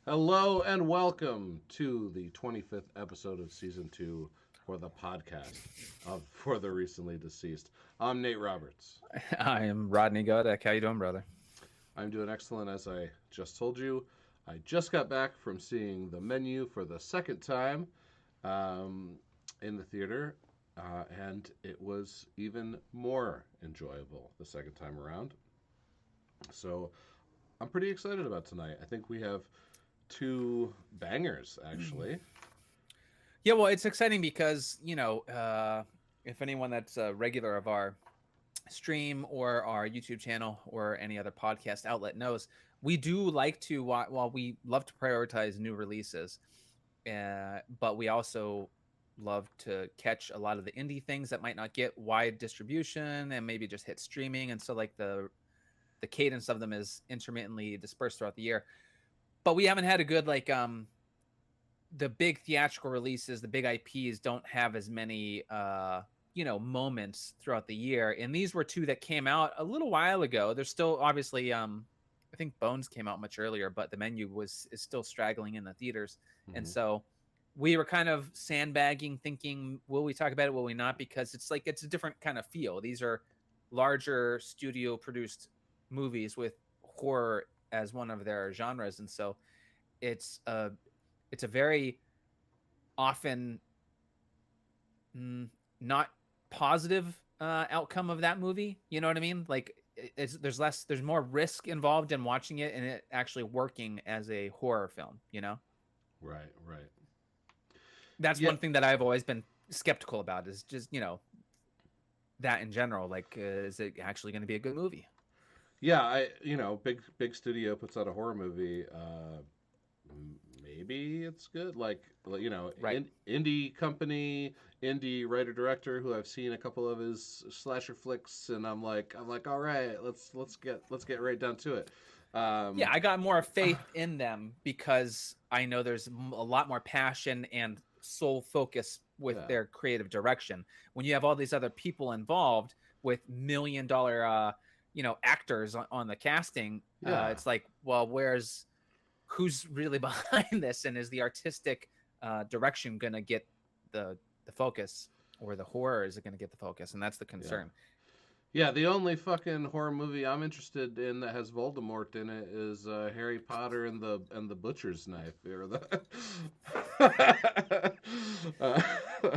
Hello and welcome to the 25th episode of season 2 for the podcast of For the Recently Deceased. I'm Nate Roberts. I am Rodney Godek. How you doing, brother? I'm doing excellent as I just told you. I just got back from seeing The Menu for the second time um, in the theater, and it was even more enjoyable the second time around. So I'm pretty excited about tonight. I think we have two bangers, actually. Yeah, well, it's exciting because if anyone that's a regular of our stream or our YouTube channel or any other podcast outlet knows, we do like to while we love to prioritize new releases, but we also love to catch a lot of the indie things that might not get wide distribution and maybe just hit streaming, and so like the cadence of them is intermittently dispersed throughout the year. But we haven't had a good the big theatrical releases, the big IPs don't have as many moments throughout the year. And these were two that came out a little while ago. There's still obviously I think Bones came out much earlier, but The Menu is still straggling in the theaters. And Mm-hmm. so we were kind of sandbagging, thinking, will we talk about it, will we not? Because it's a different kind of feel. These are larger studio produced movies with horror as one of their genres. And so it's a it's a very often not positive outcome of that movie. You know what I mean? Like there's more risk involved in watching it and it actually working as a horror film. Right, right. That's Yeah, one thing that I've always been skeptical about is just that in general. Like, is it actually going to be a good movie? yeah. Big studio puts out a horror movie. Maybe it's good. Right. Indie company, indie writer director who I've seen a couple of his slasher flicks, and I'm like, all right, let's get right down to it. Yeah, Um, I got more faith in them because I know there's a lot more passion and sole focus with yeah, their creative direction. When you have all these other people involved with $1 million, actors on the casting, yeah. it's like, well, who's really behind this, and is the artistic direction going to get the focus, or the horror is it going to get the focus? And that's the Yeah. concern. Yeah, the only fucking horror movie I'm interested in that has Voldemort in it is Harry Potter and the Butcher's Knife. Or the uh, You're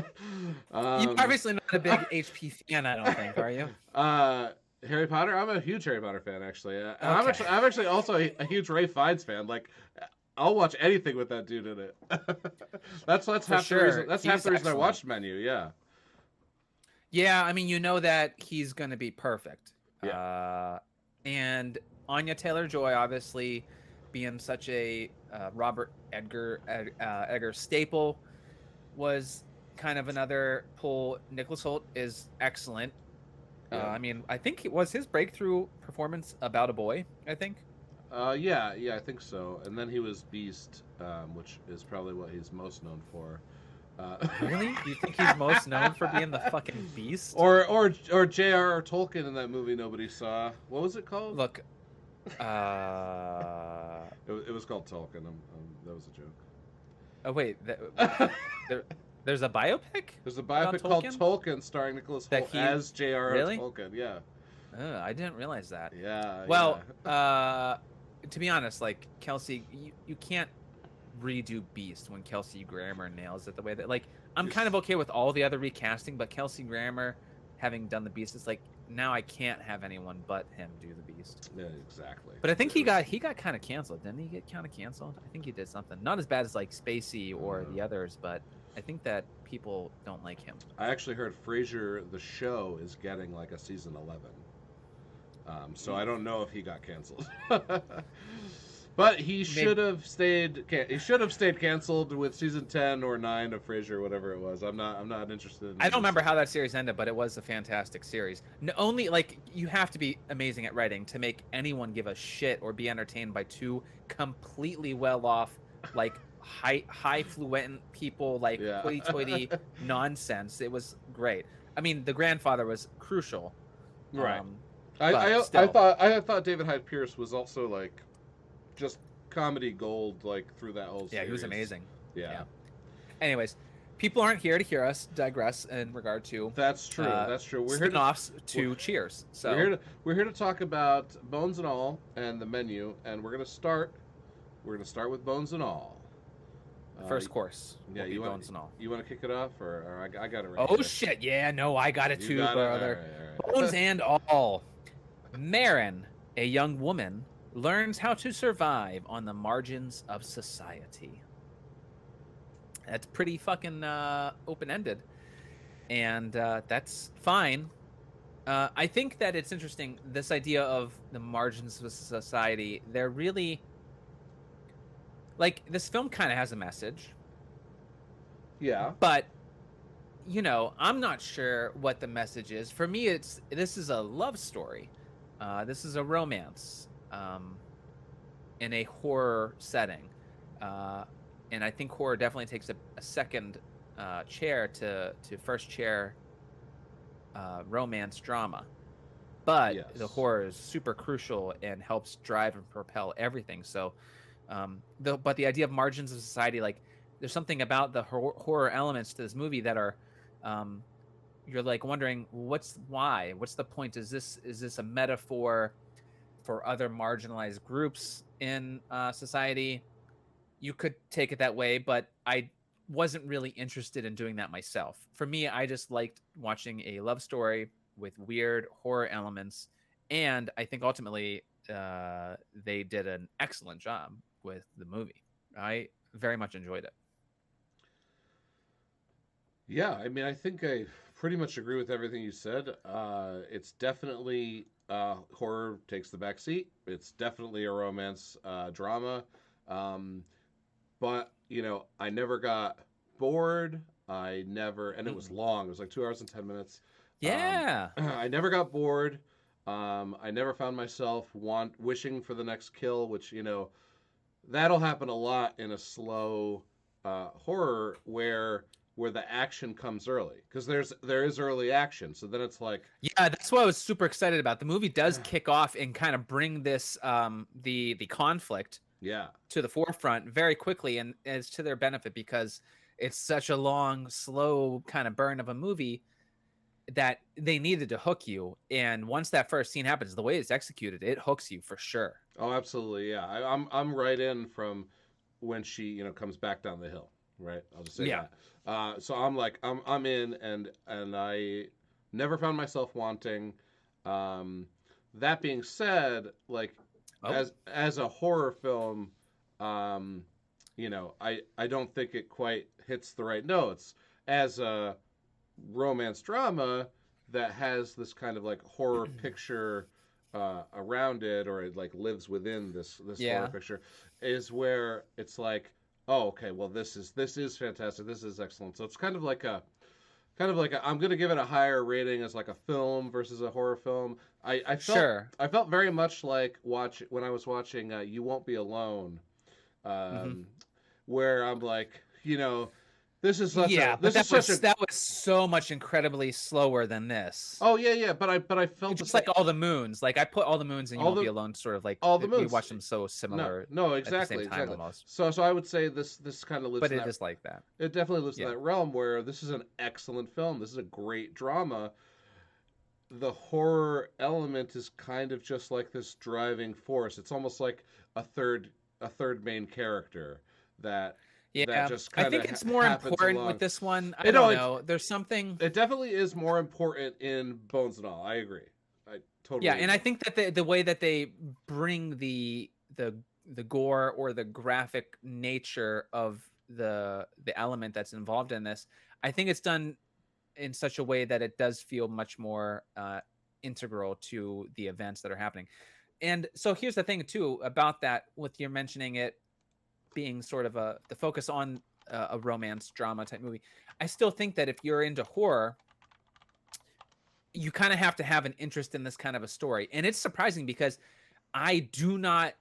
um, obviously not a big HP fan, I don't think, are you? uh, Harry Potter. I'm a huge Harry Potter fan, actually, and I'm Okay. actually I'm actually also a huge Ray Fiennes fan. Like, I'll watch anything with that dude in it. that's For half the reason. sure. That's half He's the reason I excellent. watched Menu. Yeah, Yeah, I mean, you know that he's going to be perfect. yeah, And Anya Taylor-Joy, obviously, being such a Robert Edgar staple, was kind of another pull. Nicholas Hoult is excellent. yeah. I mean, I think it was his breakthrough performance About a Boy, I think. Yeah, I think so. And then he was Beast, which is probably what he's most known for. Uh, Really? You think he's most known for being the fucking beast? or J.R.R. Tolkien in that movie nobody saw. What was it called? Look, uh It was called Tolkien. That was a oh wait, joke. there's a biopic There's a about biopic called Tolkien Tolkien starring Nicholas that Hoult he as J.R.R. really. Tolkien. Yeah, I didn't realize that. yeah, Well, yeah. to be honest, like Kelsey, you can't redo Beast when Kelsey Grammer nails it the way that, like, I'm kind of okay with all the other recasting, but Kelsey Grammer having done the Beast, it's like now I can't have anyone but him do the Beast. Yeah, exactly. But I think It was, he got kind of canceled, didn't he? Get kind of canceled. I think he did something not as bad as like Spacey or the others, but I think that people don't like him. I actually heard Frasier the show is getting like a season 11. So I don't know if he got canceled. But he should have stayed. He should have stayed canceled with season 10 or 9 of Frasier, whatever it was. I'm not interested in. I don't remember how that series ended, but it was a fantastic series. Only like you have to be amazing at writing to make anyone give a shit or be entertained by two completely well off, like high fluent people, like Yeah. hoity-toity nonsense. It was great. I mean, the grandfather was crucial. Right. Um, I but I, I still, thought I thought David Hyde Pierce was also like just comedy gold like through that whole Yeah, he was series. amazing. Yeah, Yeah. Anyways, people aren't here to hear us digress in regard to that's true. That's true. spin-offs We're, to Cheers. we're here So to we're here to talk about Bones and All and the menu, and we're gonna start with Bones and All. the Uh, first course yeah, will be Bones and All. you want to kick it off, or I got it right Oh here. shit, yeah, no, I got it You too, got it. brother. All Bones right. and All. Marin, a young woman, learns how to survive on the margins of society. That's pretty fucking open-ended, and that's fine. I think that it's interesting, this idea of the margins of society. They're really like, this film kind of has a message, Yeah. but I'm not sure what the message is. For me, this is a love story. This is a romance in a horror setting. And I think horror definitely takes a second chair to first chair romance drama. But Yes. the horror is super crucial and helps drive and propel everything. So, but the idea of margins of society, like, there's something about the horror elements to this movie that are, you're like wondering what's the point? Is this a metaphor for other marginalized groups in society? You could take it that way, but I wasn't really interested in doing that myself. For me, I just liked watching a love story with weird horror elements, and I think ultimately they did an excellent job with the movie. I very much enjoyed it. Yeah, I mean, I think I pretty much agree with everything you said. It's definitely horror takes the back seat. It's definitely a romance drama, um, but I never got bored. I never, and it was Mm-mm. long. It was like 2 hours and 10 minutes. Yeah. I never got bored. I never found myself wishing for the next kill, which that'll happen a lot in a slow horror where the action comes early because there is early action. So then it's like, Yeah, that's what I was super excited about. The movie does kick off and kind of bring this the conflict yeah, to the forefront very quickly, and it's to their benefit because it's such a long, slow kind of burn of a movie that they needed to hook you. And once that first scene happens, the way it's executed, it hooks you for sure. oh, absolutely, yeah. I'm right in from when she comes back down the hill. Right, I'll just say Yeah. that. So I'm like I'm in, and I never found myself wanting. Um, that being said, like Oh, as a horror film, um, I don't think it quite hits the right notes. As a romance drama that has this kind of like horror picture around it, or it like lives within this horror yeah. picture, is where it's like, oh, okay, well, this is fantastic, this is excellent. So it's kind of like I'm gonna give it a higher rating as like a film versus a horror film. I felt Sure. I felt very much like when I was watching You Won't Be Alone, Hmm. um, where I'm like, Yeah, but this is such a that was so much incredibly slower than this. oh yeah, but I felt the Just same. like All the Moons. Like, I put All the Moons and You All Won't Be the Alone sort of like, all the we moons. watched them so No, similar no, at the same exactly, time exactly. almost. So I would say this kind of lives But in it that. is like that. It definitely lives in Yeah. that realm where this is an excellent film. This is a great drama. The horror element is kind of just like this driving force. It's almost like a third main character that Yeah. just I kind of think it's more happens important with along. this one. I You know, don't it know. There's something. it definitely is more important in Bones and All. I agree. I Yeah, totally and I agree. think that the way that they bring the gore or the graphic nature of the element that's involved in this, I think it's done in such a way that it does feel much more integral to the events that are happening. And so here's the thing too about that, with your mentioning it being sort of the focus on a romance drama type movie. I still think that if you're into horror, you kind of have to have an interest in this kind of a story. And it's surprising because I do not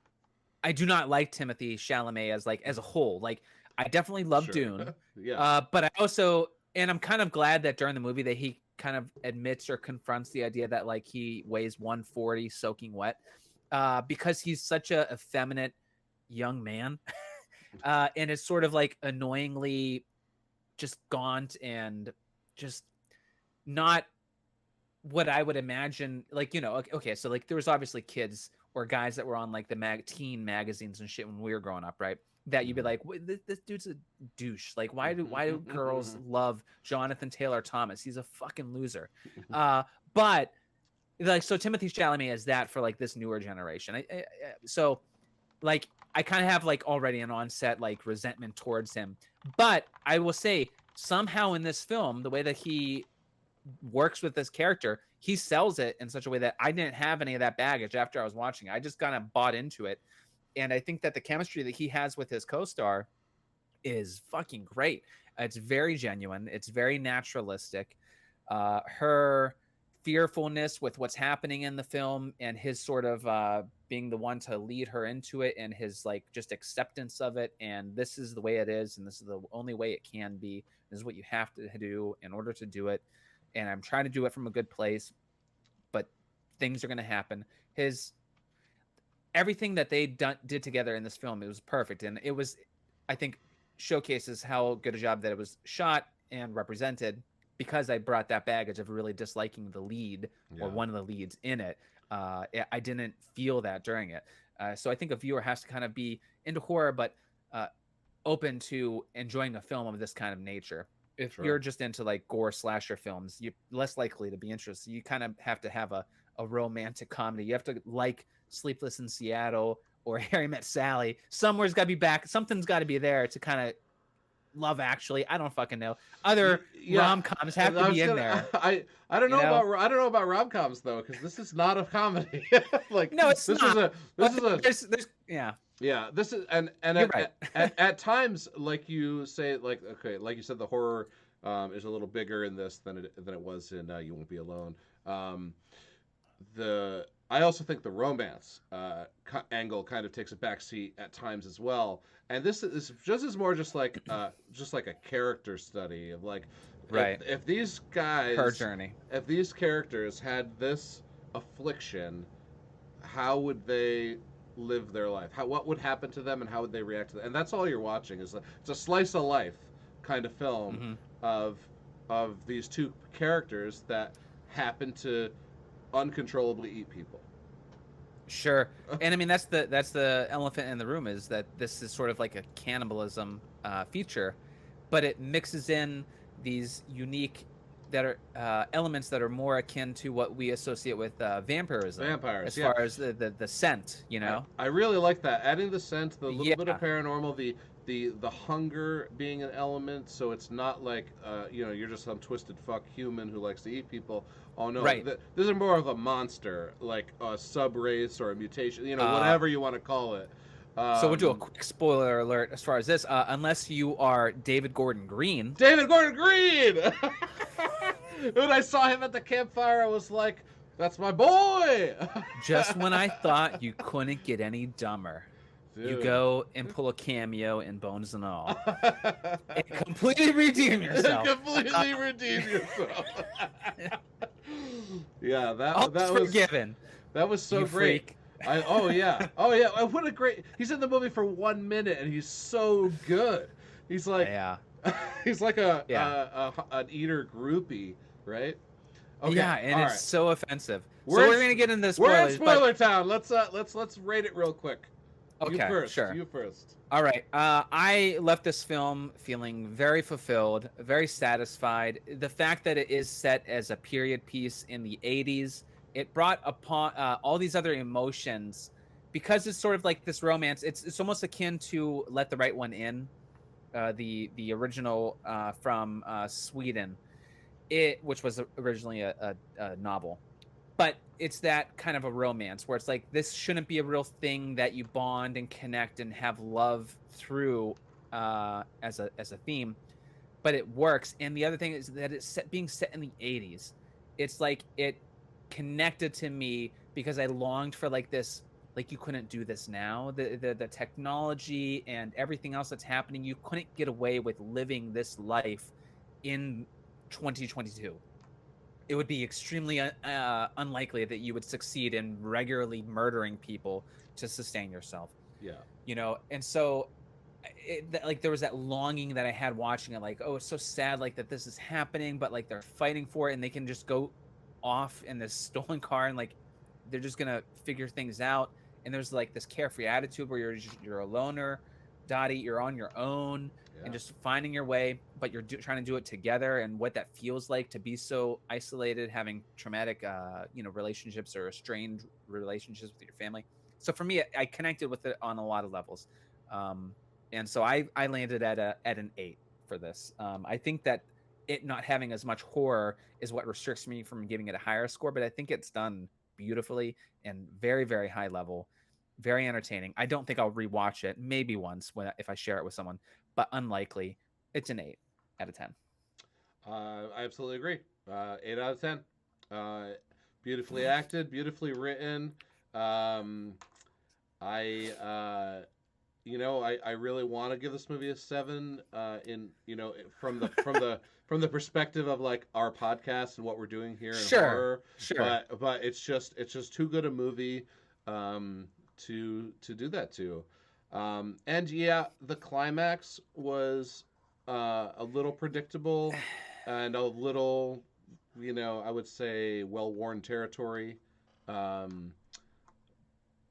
I do not like Timothy Chalamet as a whole. Like, I definitely love Sure. Dune, Yeah. but I also, and I'm kind of glad that during the movie that he kind of admits or confronts the idea that he weighs 140 soaking wet, because he's such a effeminate young man. And it's sort of like annoyingly just gaunt and just not what I would imagine. Like, okay, so like there was obviously kids or guys that were on like the teen magazines and shit when we were growing up, right? That you'd be like, this dude's a douche. Like, why do girls love Jonathan Taylor Thomas? He's a fucking loser. But like, so Timothy Chalamet is that for like this newer generation. So like I kind of have like already an onset like resentment towards him. But I will say somehow in this film, the way that he works with this character, he sells it in such a way that I didn't have any of that baggage after I was watching. I just kind of bought into it. And I think that the chemistry that he has with his co-star is fucking great. It's very genuine. It's very naturalistic. Her fearfulness with what's happening in the film and his sort of being the one to lead her into it and his like just acceptance of it. And this is the way it is. And this is the only way it can be. This is what you have to do in order to do it. And I'm trying to do it from a good place, but things are going to happen. Everything that they did together in this film, it was perfect. And it was, I think, showcases how good a job that it was shot and represented, because I brought that baggage of really disliking the lead or one of the leads in it. I didn't feel that during it. So I think a viewer has to kind of be into horror, but open to enjoying a film of this kind of nature. If you're just into like gore slasher films, you're less likely to be interested. You kind of have to have a romantic comedy. You have to like Sleepless in Seattle or Harry Met Sally. Somewhere's got to be back. Something's got to be there to kind of Love Actually. I don't fucking know. Other rom-coms have to be in there. I don't know about rom-coms though, because this is not a comedy. Like no, it's this not. Is a there's yeah. This is and right. at times, like you say, like okay, like you said, the horror is a little bigger in this than it was in You Won't Be Alone. I also think the romance angle kind of takes a backseat at times as well. And this is more just like a character study of like, right, if these guys, her journey, if these characters had this affliction, how would they live their life? What would happen to them, and how would they react to that? And that's all you're watching is it's a slice of life kind of film of these two characters that happen to uncontrollably eat people. Sure. And I mean that's the elephant in the room, is that this is sort of like a cannibalism feature, but it mixes in these unique that are elements that are more akin to what we associate with vampirism. Vampires, as far as the scent, you know. I really like that, adding the scent, the little bit of paranormal, the hunger being an element, so it's not like you're just some twisted fuck human who likes to eat people. Oh no, right. This is more of a monster, like a sub race or a mutation, whatever you want to call it. So we'll do a quick spoiler alert as far as this, unless you are David Gordon Green. David Gordon Green! When I saw him at the campfire, I was like, that's my boy! Just when I thought you couldn't get any dumber. Dude. You go and pull a cameo in Bones and All. And completely redeem yourself. Completely redeem yourself. Yeah, that was forgiven. That was so you great. Freak. Oh yeah. What a great. He's in the movie for 1 minute and he's so good. He's like he's like an eater groupie, right? Okay. Yeah, and it's so offensive. So we're gonna get into spoilers. We're in spoiler town. Let's rate it real quick. Okay, You first. All right. I left this film feeling very fulfilled, very satisfied. The fact that it is set as a period piece in the 80s, it brought upon all these other emotions, because it's sort of like this romance. It's almost akin to Let the Right One In, the original from Sweden, which was originally a novel. But it's that kind of a romance where it's like, this shouldn't be a real thing that you bond and connect and have love through as a theme, but it works. And the other thing is that it's being set in the 80s. It's like it connected to me because I longed for like this, like you couldn't do this now. The technology and everything else that's happening, you couldn't get away with living this life in 2022. It would be extremely unlikely that you would succeed in regularly murdering people to sustain yourself. Yeah. And so like there was that longing that I had watching it, like, oh, it's so sad, like that this is happening, but like they're fighting for it, and they can just go off in this stolen car, and like they're just gonna figure things out. And there's like this carefree attitude where you're a loner, Dottie, you're on your own and Yeah. just finding your way, but you're trying to do it together, and what that feels like to be so isolated, having traumatic, relationships or strained relationships with your family. So for me, I connected with it on a lot of levels. Um, and so I landed at an 8 for this. I think that it not having as much horror is what restricts me from giving it a higher score, but I think it's done beautifully and very very high level, very entertaining. I don't think I'll rewatch it. Maybe once if I share it with someone, but unlikely. It's an 8 out of 10. I absolutely agree. 8 out of 10. Uh, Beautifully acted, beautifully written. Um, I I really want to give this movie a 7. In from the perspective of like our podcast and what we're doing here in Sure, horror, sure. but it's just too good a movie to do that to. And yeah, the climax was a little predictable and a little, I would say well worn territory. Um,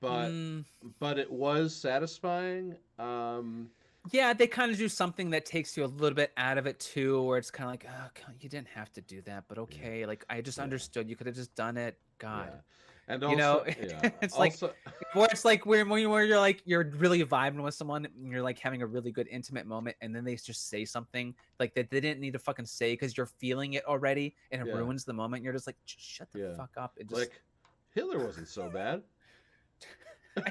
but Mm, but it was satisfying. yeah, they kind of do something that takes you a little bit out of it too, where it's kind of like, oh, God, you didn't have to do that, but Yeah, okay. Like I just yeah, understood. You could have just done it. yeah, God, and you know, also yeah, it's like also where it's like where you're like you're really vibing with someone, and you're like having a really good intimate moment, and then they just say something like that they didn't need to fucking say because you're feeling it already, and it yeah, ruins the moment. You're just like, just shut the yeah, fuck up. It just like Hitler wasn't so bad. I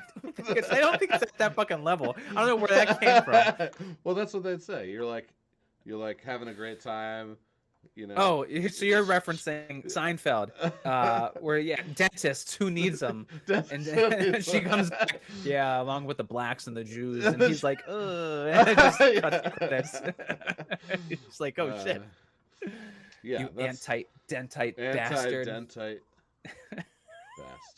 don't think it's at that fucking level. I don't know where that came from. Well, that's what they'd say. You're like having a great time, you know. Oh, so you're referencing Seinfeld, where yeah, dentist who needs them, and That's what then it's. she comes back, yeah, along with the blacks and the Jews, and he's like, ugh, and it just cuts to credits. It's like, oh uh, shit, yeah, you that's dentite bastard. anti-dentite bastard.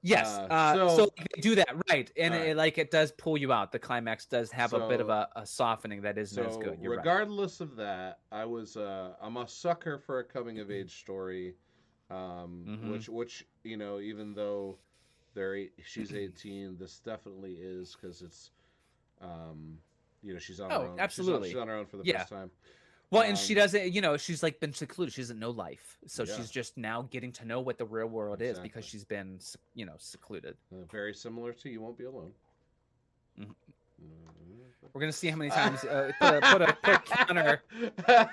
Yes, so So like, they do that right, and all right. it does pull you out. The climax does have a bit of So a softening that isn't as so good. You're right. regardless of that, I'm a sucker for a coming of age story, Mm-hmm. which even though she's 18, this definitely is because it's um, she's on her Oh, own. She's absolutely. on her own for the Yeah. first time. Well, and she Um, doesn't, she's like been secluded. She doesn't know life. So yeah, she's just now getting to know what the real world is because exactly. she's been, secluded. Very similar to You Won't Be Alone. Mhm. Mhm. We're gonna see how many times put a counter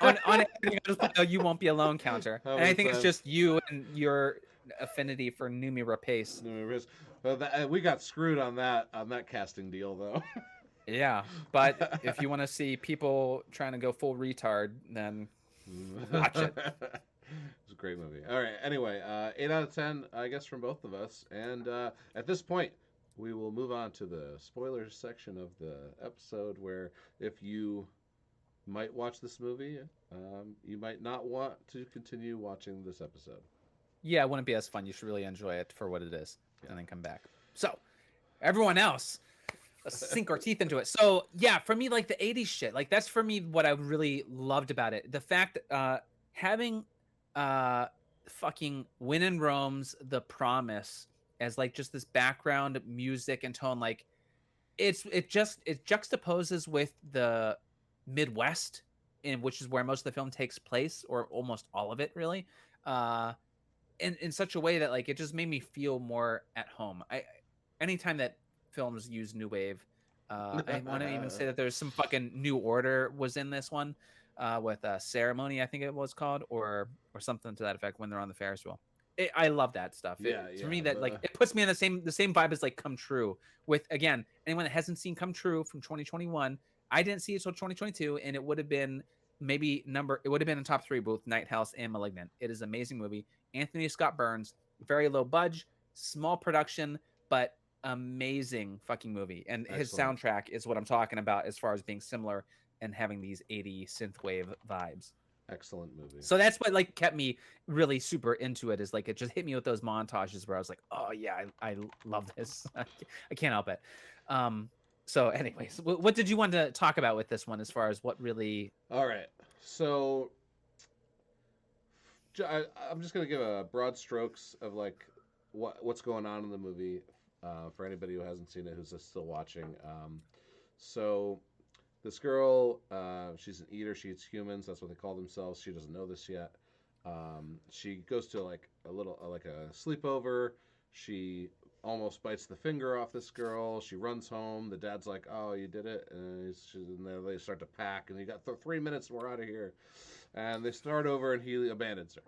on everything. I'll just put a "You won't be alone" counter, How and I many think it's times? just you and your affinity for Numi Rapace. Well, we got screwed on that casting deal though. Yeah, but if you want to see people trying to go full retard, then watch it. It's a great movie. All right. Anyway, 8 out of 10, I guess, from both of us. And at this point, we will move on to the spoilers section of the episode, where if you might watch this movie, you might not want to continue watching this episode. Yeah, it wouldn't be as fun. You should really enjoy it for what it is, Yeah. and then come back. So, everyone else, let's sink our teeth into it. So, yeah, for me, like the '80s shit, like that's for me what I really loved about it. The fact having uh fucking Win and Rome's The Promise as like just this background music and tone, like it juxtaposes with the Midwest, in which is where most of the film takes place, or almost all of it, really. Uh, in such a way that like it just made me feel more at home. Anytime that films use new wave, I want to even say that there's some fucking New Order was in this one, with Ceremony, I think it was called, or something to that effect, when they're on the Ferris wheel. I love that stuff. Yeah. For me, Yeah. that like it puts me in the same vibe as like Come True. With again, anyone that hasn't seen Come True from 2021, I didn't see it till 2022, and it would have been it would have been in top three, both Night House and Malignant. It is an amazing movie. Anthony Scott Burns, very low budge, small production, but amazing fucking movie. And his Excellent. soundtrack is what I'm talking about as far as being similar and having these 80 synthwave vibes. Excellent movie. So that's what like kept me really super into it. Is like it just hit me with those montages where I was like, oh yeah, I love this. I can't help it. Um, so, anyways, what did you want to talk about with this one as far as what really? All right. So I'm just gonna give a broad strokes of like what's going on in the movie for anybody who hasn't seen it, who's just still watching. So this girl, she's an eater. She eats humans. That's what they call themselves. She doesn't know this yet. She goes to like a little like a sleepover. She almost bites the finger off this girl. She runs home. The dad's like, "Oh, you did it," and they start to pack. And you got 3 minutes, and we're out of here. And they start over, and he abandons her.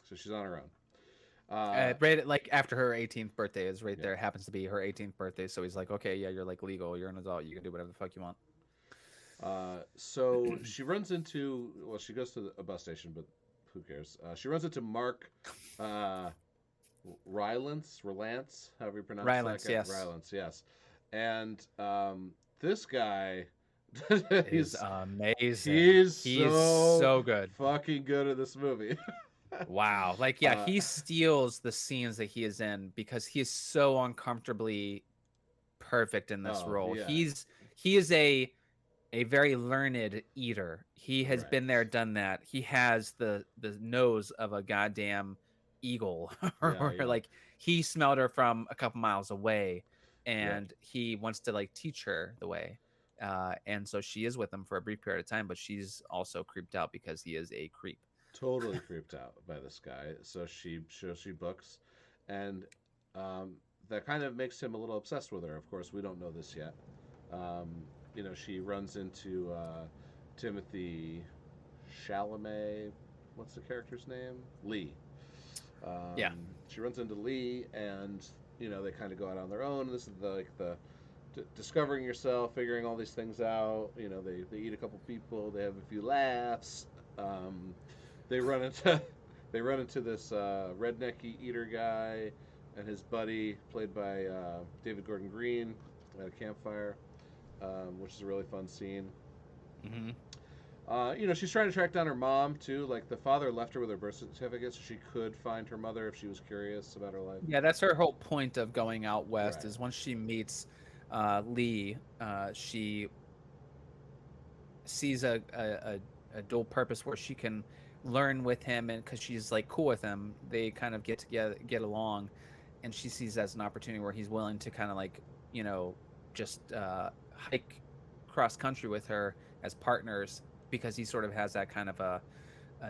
So she's on her own. Right, like after her 18th birthday is right Yeah. there. It happens to be her 18th birthday, so he's like, okay, yeah, you're like legal, you're an adult, you can do whatever the fuck you want. So she runs into, well, she goes to a bus station, but who cares? She runs into Mark uh, Rylance, however you pronounce that Rylance, guy. yes, Rylance, yes. And this guy, is he's amazing. he's He's so so good. fucking good at this movie. Wow. Like, yeah, uh, he steals the scenes that he is in because he is so uncomfortably perfect in this oh role. yeah, He is a very learned eater. He has been right. there, done that. He has the nose of a goddamn eagle, Yeah, or yeah, like he smelled her from a couple miles away, yep. and he wants to like teach her the way. And so she is with him for a brief period of time, but she's also creeped out because he is a creep. Totally creeped out by this guy. So she books, and um, that kind of makes him a little obsessed with her. Of course, we don't know this yet. Um, she runs into Timothy Chalamet. What's the character's name? Lee. Yeah, She runs into Lee, and they kind of go out on their own. This is the discovering yourself, figuring all these things out. They eat a couple people, they have a few laughs. Um, they run into they run into this redneck eater guy and his buddy, played by David Gordon Green, at a campfire, which is a really fun scene. hmm She's trying to track down her mom too. Like the father left her with her birth certificate, so she could find her mother if she was curious about her life. yeah. That's her whole point of going out west. Right. Is once she meets Lee, she sees a dual purpose where she can learn with him, and because she's like cool with him, they kind of get together, get along, and she sees that as an opportunity where he's willing to kind of like just hike cross country with her as partners because he sort of has that kind of a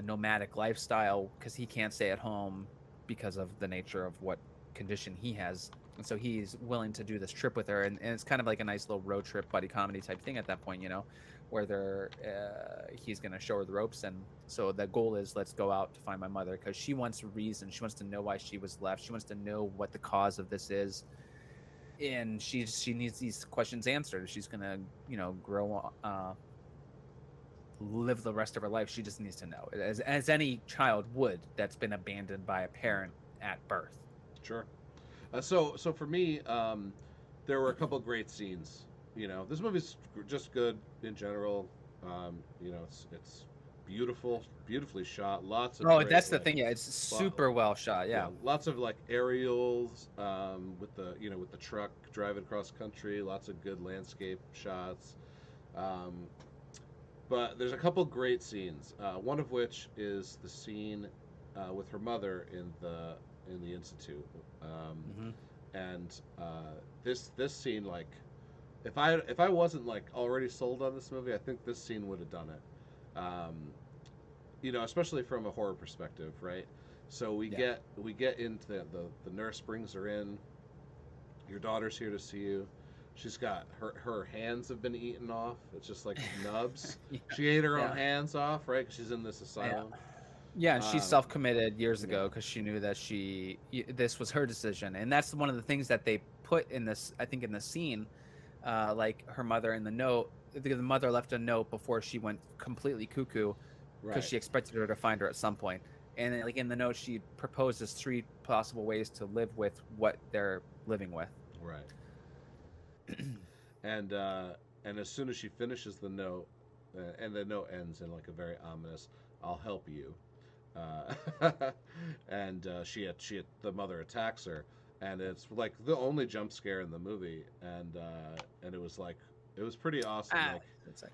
nomadic lifestyle because he can't stay at home because of the nature of what condition he has. And so he's willing to do this trip with her, and it's kind of like a nice little road trip buddy comedy type thing at that point, where he's going to show her the ropes. And so the goal is, let's go out to find my mother, because she wants a reason. She wants to know why she was left. She wants to know what the cause of this is, and she needs these questions answered. She's going to grow live the rest of her life. She just needs to know, as any child would that's been abandoned by a parent at birth. Sure. So for me, there were a couple great scenes. This movie's just good in general. It's beautiful, beautifully shot. Lots of Oh, great that's the thing. Yeah, it's super well shot. yeah, Yeah. lots of like aerials with the truck driving across country. Lots of good landscape shots. Um, but there's a couple great scenes. One of which is the scene with her mother in the institute. hmm And this scene, like, if I wasn't like already sold on this movie, I think this scene would have done it. Especially from a horror perspective, right? So we Yeah. get into the nurse brings her in. Your daughter's here to see you. She's got her hands have been eaten off. It's just like nubs. Yeah. She ate her own Yeah. hands off, right? 'Cause she's in this Yeah. asylum. Yeah, and she Um, self-committed years yeah, ago because she knew that this was her decision, and that's one of the things that they put in this. I think in the scene, like her mother in the note, the mother left a note before she went completely cuckoo because right, she expected her to find her at some point. And then, like in the note, she proposes three possible ways to live with what they're living with. right. And and as soon as she finishes the note, and the note ends in like a very ominous, I'll help you. And the mother attacks her, and it's like the only jump scare in the movie, and it was like it was pretty awesome. Ah, Like, it's like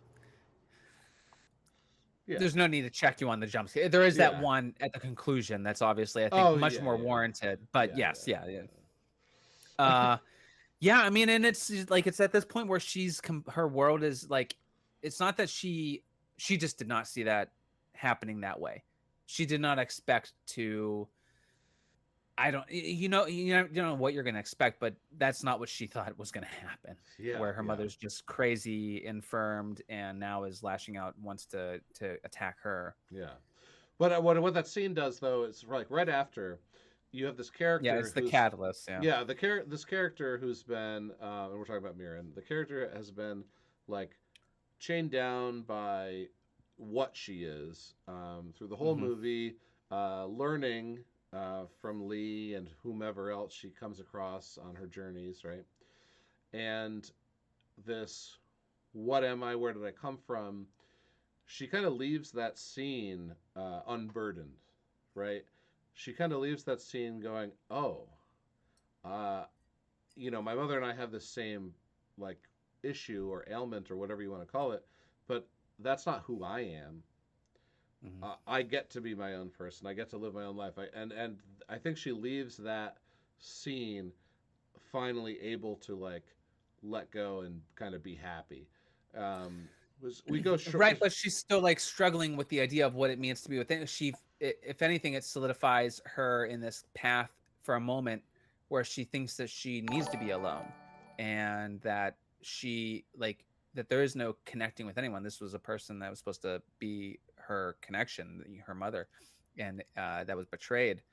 yeah, there's no need to check you on the jump scare. There is that yeah, one at the conclusion that's obviously I think oh much yeah, more yeah, warranted. But yeah, yes, yeah, yeah. yeah, Uh, yeah. I mean, and it's just, like it's at this point where her world is like, it's not that she just did not see that happening that way. She did not expect to. I don't, you don't know what you're gonna expect, but that's not what she thought was gonna happen. yeah, Where her yeah, mother's just crazy, infirmed, and now is lashing out, wants to attack her. yeah. What that scene does though is like right after you have this Yeah, character it's the who's catalyst. Yeah. yeah this character who's been and we're talking about Mirren. The character has been like chained down by what she is through the whole Hmm. movie, learning from Lee and whomever else she comes across on her journeys, right? And this, what am I? Where did I come from? She kind of leaves that scene unburdened, right? She kind of leaves that scene going, oh, uh, my mother and I have the same like issue or ailment or whatever you want to call it, but that's not who I am. Hmm. I get to be my own person. I get to live my own life. And I think she leaves that scene finally able to like let go and kind of be happy. Was we go short? Right, but she's still like struggling with the idea of what it means to be within. If anything, it solidifies her in this path for a moment where she thinks that she needs to be alone, and that she like that there is no connecting with anyone. This was a person that was supposed to be her connection, her mother, and that was betrayed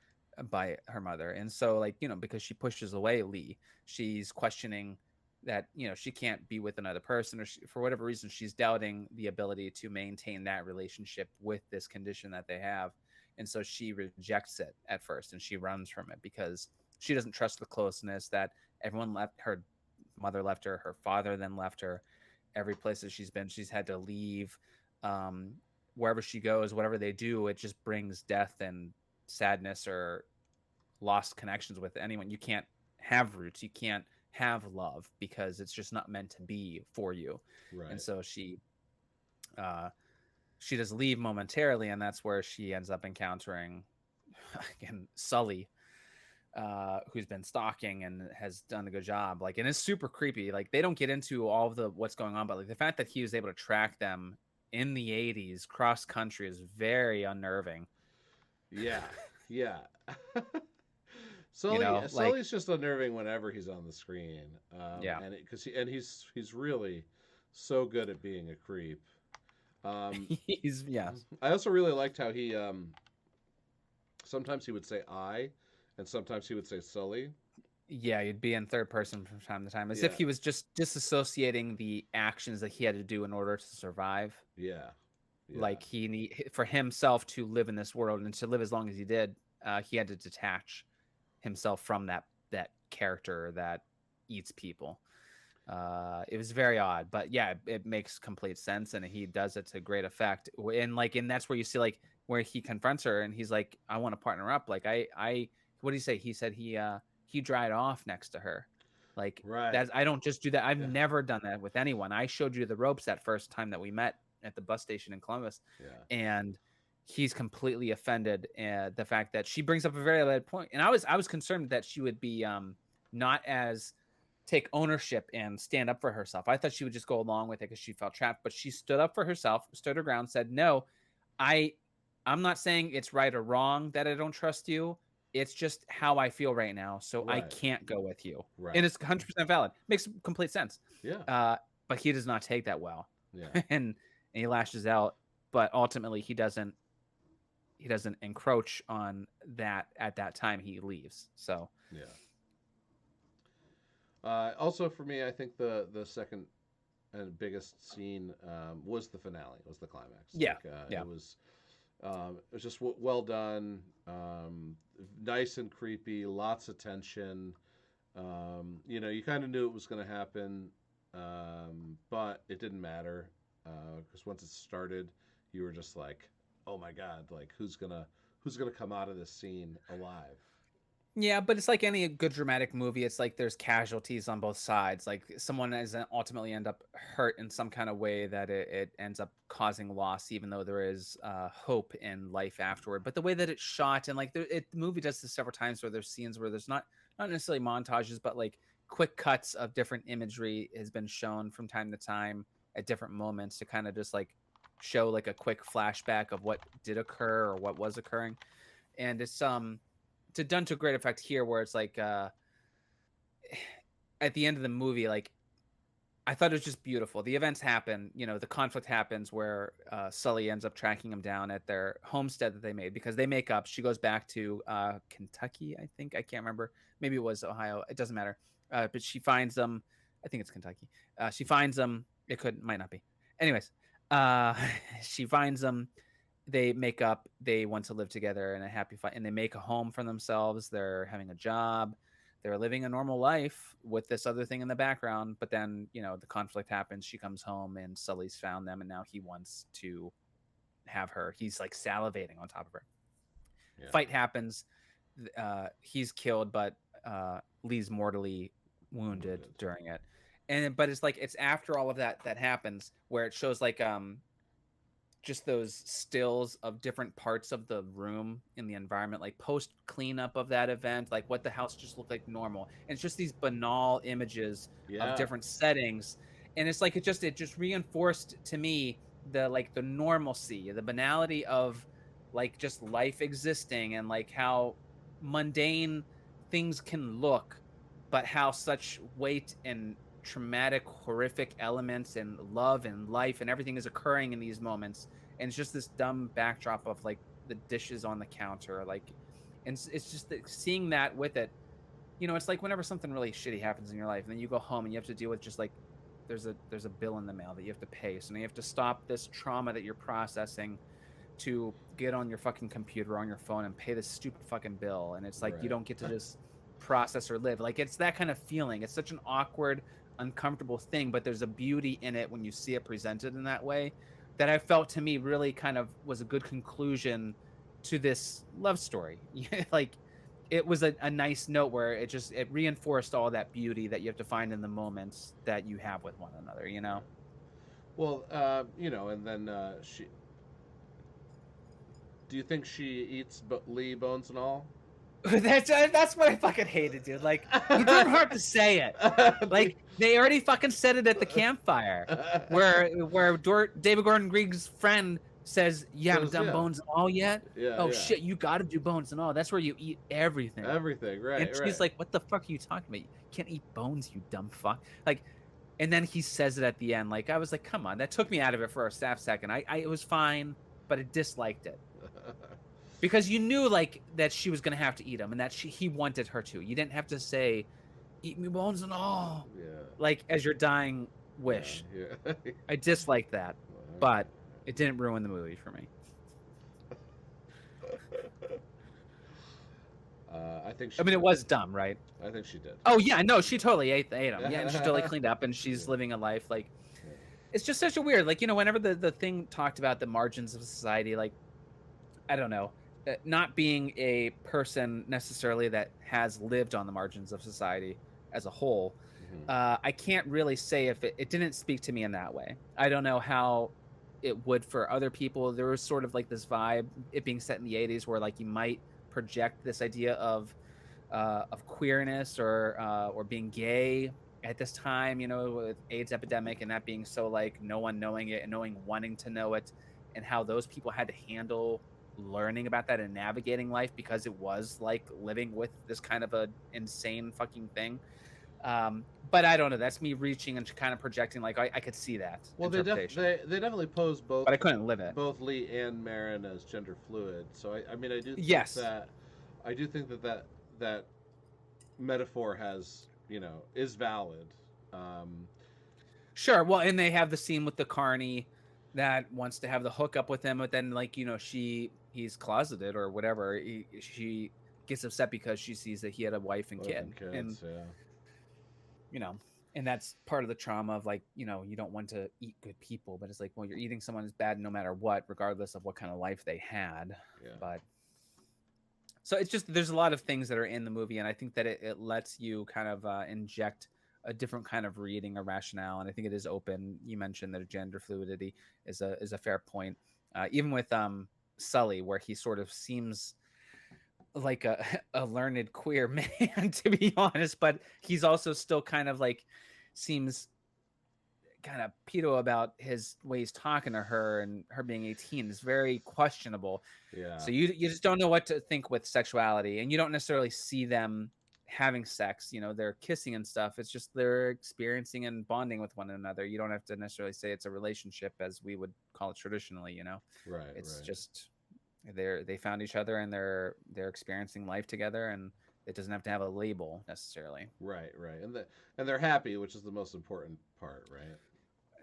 by her mother. And so, like because she pushes away Lee, she's questioning that she can't be with another person, or for whatever reason she's doubting the ability to maintain that relationship with this condition that they have. And so she rejects it at first and she runs from it because she doesn't trust the closeness that everyone left her. Mother left her, her father then left her. Every place that she's been, she's had to leave. um, Wherever she goes, whatever they do, it just brings death and sadness or lost connections with anyone. You can't have roots. You can't have love because it's just not meant to be for you. And Right. so uh, she does leave momentarily, and that's where she ends up encountering again Sully, who's been stalking and has done a good job. Like, and it's super creepy. Like, they don't get into all of the what's going on, but like the fact that he was able to track them in the '80s cross country is very unnerving. Yeah. Yeah. Like, Sully's just unnerving whenever he's on the screen, yeah, and because he's really so good at being a creep. Um, he's yes. I also really liked how he sometimes he would say I, and sometimes he would say Sully. Yeah, you'd be in third person from time to time, as if Yeah, he was just disassociating the actions that he had to do in order to survive. yeah, yeah, Like for himself to live in this world and to live as long as he did, he had to detach himself from that character that eats people. It was very odd, but yeah, it makes complete sense, and he does it to great effect. And that's where you see like where he confronts her, and he's like, "I want to partner up." Like what did he say? He said he dried off next to her, like right. that. I don't just do that. I've Yeah, never done that with anyone. I showed you the ropes that first time that we met at the bus station in Columbus, yeah, and he's completely offended at the fact that she brings up a very valid point, and I was concerned that she would be not as take ownership and stand up for herself. I thought she would just go along with it because she felt trapped, but she stood up for herself, stood her ground, said, "No, I I'm not saying it's right or wrong that I don't trust you. It's just how I feel right now, so I right, can't go with you." And right. it's 100% valid. Makes complete sense. Yeah, Uh, but he does not take that well. yeah, and he lashes out, but ultimately he doesn't encroach on that at that time he leaves. So, yeah. Also, for me, I think the second and biggest scene was the finale, was the climax. yeah. Like Yeah. it was just well done, nice and creepy, lots of tension. You kind of knew it was going to happen, but it didn't matter because once it started, you were just like, oh my god, like who's gonna come out of this scene alive? Yeah, but it's like any good dramatic movie. It's like there's casualties on both sides. Like someone is ultimately end up hurt in some kind of way that it ends up causing loss, even though there is hope in life afterward. But the way that it's shot and like the movie does this several times where there's scenes where there's not necessarily montages, but like quick cuts of different imagery has been shown from time to time at different moments to kind of just like show like a quick flashback of what did occur or what was occurring. And it's done to a great effect here where it's like at the end of the movie, like I thought it was just beautiful. The events happen, the conflict happens where Sully ends up tracking him down at their homestead that they made because they make up. She goes back to Kentucky, I think. I can't remember. Maybe it was Ohio. It doesn't matter. But she finds them. I think it's Kentucky. She finds them. Might not be. Anyways, uh, she finds them. They make up. They want to live together in a happy fight, and they make a home for themselves. They're having a job. They're living a normal life with this other thing in the background. But then, the conflict happens. She comes home, and Sully's found them, and now he wants to have her. He's like salivating on top of her. Yeah, Fight happens. He's killed, but Lee's mortally wounded wounded. during it. But it's like it's after all of that happens where it shows like just those stills of different parts of the room in the environment, like post cleanup of that event, like what the house just looked like normal. And it's just these banal images of Yeah, different settings. And it's like it just reinforced to me the normalcy, the banality of like just life existing and like how mundane things can look, but how such weight and traumatic, horrific elements and love and life and everything is occurring in these moments. And it's just this dumb backdrop of like the dishes on the counter, like, and it's just seeing that with it. It's like whenever something really shitty happens in your life, and then you go home and you have to deal with just like there's a bill in the mail that you have to pay, so now you have to stop this trauma that you're processing to get on your fucking computer or on your phone and pay this stupid fucking bill. And it's like you right. don't get to just process or live. Like it's that kind of feeling. It's such an awkward, uncomfortable thing, but there's a beauty in it when you see it presented in that way that I felt to me really kind of was a good conclusion to this love story. Like it was a nice note where it reinforced all that beauty that you have to find in the moments that you have with one another. Right. Well, and then she. Do you think she eats Lee bones and all? That's what I fucking hated, dude. Like, you don't have to say it. Like, they already fucking said it at the campfire, where David Gordon Green's friend says, "You haven't Says done yeah, Bones and All yet." yeah, Oh yeah. shit, you got to do Bones and All. That's where you eat everything. Everything, And right, she's right. like, "What the fuck are you talking about? You can't eat bones, you dumb fuck." Like, and then he says it at the end. Like, I was like, "Come on!" That took me out of it for a staff second. It was fine, but I disliked it because you knew like that she was gonna have to eat them and that he wanted her to. You didn't have to say, "Eat me bones and all," Yeah, like as your dying yeah, wish. yeah. I disliked that, Well, but it didn't ruin the movie for me. okay. I think I she mean, it did. was dumb, right? I think she did. Oh yeah, no, she totally ate them. Yeah, and she totally Yeah, cleaned up, and she's living a life like yeah, it's just such a weird. Like whenever the thing talked about the margins of society, like I don't know, not being a person necessarily that has lived on the margins of society as a whole, mhm, I can't really say if it didn't speak to me in that way. I don't know how it would for other people. There was sort of like this vibe, it being set in the '80s, where like you might project this idea of queerness or being gay at this time, with AIDS epidemic and that being so like no one knowing it and knowing wanting to know it, and how those people had to handle learning about that and navigating life because it was like living with this kind of a insane fucking thing. But I don't know. That's me reaching and kind of projecting. Like I could see that well, interpretation, they definitely pose but I couldn't live it. both Lee and Marin as gender fluid. So I mean, Yes, I do think that metaphor has is valid. Um, sure. Well, and they have the scene with the carney that wants to have the hookup with him, but then like he's closeted or whatever. She gets upset because she sees that he had a wife and Wife kid, and and kids, yeah. you know, And that's part of the trauma of like, you don't want to eat good people, but it's like, well, you're eating someone who's bad no matter what, regardless of what kind of life they had. Yeah. But so it's just there's a lot of things that are in the movie, and I think that it lets you kind of inject a different kind of reading or rationale, and I think it is open. You mentioned that gender fluidity is a fair point, even with Sully, where he sort of seems like a a learned queer man, to be honest, but he's also still kind of like seems kind of pedo about his ways talking to her, and her being 18 is very questionable. Yeah. So you just don't know what to think with sexuality, and you don't necessarily see them having sex. They're kissing and stuff. It's just they're experiencing and bonding with one another. You don't have to necessarily say it's a relationship as we would call it traditionally. Right. It's Right. just they found each other and they're experiencing life together, and it doesn't have to have a label necessarily. Right. Right. And they're happy, which is the most important part, right?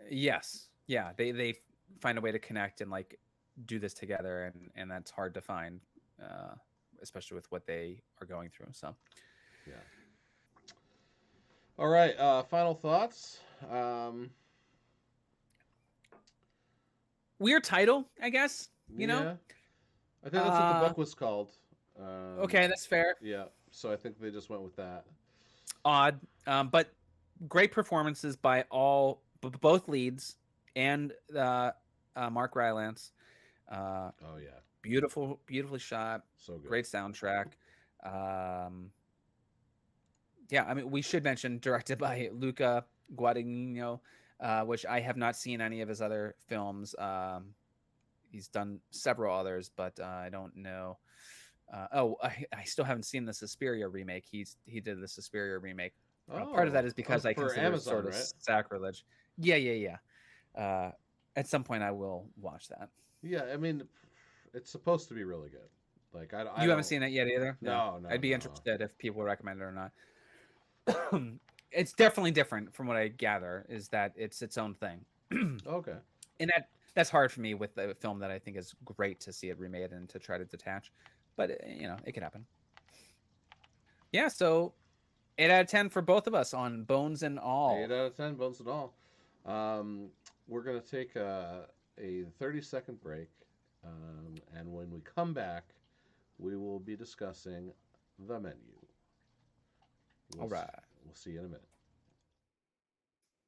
Yes, yeah, they find a way to connect and like do this together, and that's hard to find, uh, especially with what they are going through. So Yeah. All right. Final thoughts. Um, weird title, I guess. You know, yeah. I think that's what the uh, book was called. Um, okay, that's fair. yeah. So I think they just went with that. Odd, but great performances by both leads and Mark Rylance. Uh, Oh yeah. beautifully shot, So good. great soundtrack. Um, yeah, I mean, we should mention directed by Luca Guadagnino, which I have not seen any of his other films. He's done several others, but I don't know. I still haven't seen the Suspiria remake. He did the Suspiria remake. Part of Oh, that is because I for consider it Amazon, sort of right? sacrilege. Yeah. At some point, I will watch that. Yeah. I mean, it's supposed to be really good. Like I You haven't don't. seen it yet either. Yeah, No. No. I'd be No. interested if people recommend it or not. It's definitely different from what I gather. Is that it's its own thing, and Okay. that's hard for me with a film that I think is great to see it remade and to try to detach. But it could happen. Yeah. So 8 out of 10 for both of us on Bones and Eight All. out of 10, bones and all. Um, we're gonna take a 30-second break, and when we come back, we will be discussing the menu. All We'll right. we'll see you in a minute.